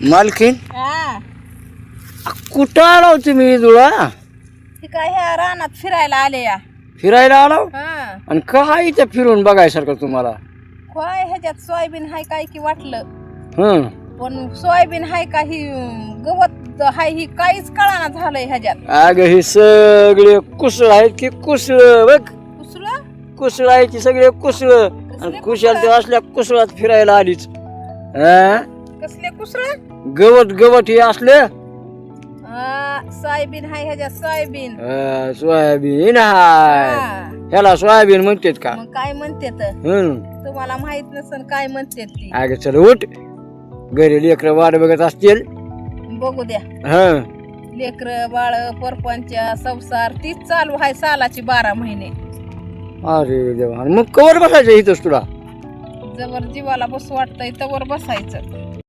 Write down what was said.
मालकीन हा कुठं आलो तुम्ही तुला ती काय ह्या रानात फिरायला आले या फिरायला आलो हा आणि काय इथं फिरून बघायसारखं तुम्हाला काय ह्याच्यात सोयाबीन हाय काय की वाटलं हं पण सोयाबीन हाय का ही गवत हाय ही काहीच कळाना झालंय ह्याच्यात अगं हे सगळे कुसळ आहेत की कुसळ बघ कुसलं कुसळ आहे की सगळे कुसळ आणि कुशाल ते असल्या कुसळात फिरायला आलीच कसले कुसळ गवत गवत हे असले सोयाबीन हाय ह्याच्यात सोयाबीन सोयाबीन हाय हा. ह्याला सोयाबीन म्हणतात का मग काय म्हणते तर तुम्हाला माहित नसन काय म्हणते ती अगं चल उठ घरी लेकरं वाट बघत असतील बघू द्या हं लेकर बाळ परपंच संसार तीच चालू आहे सालाची 12 महिने अरे देवा मग कवर बसायचं इथंच तुला जवळ जीवाला बस वाटतंय तवर बसायचं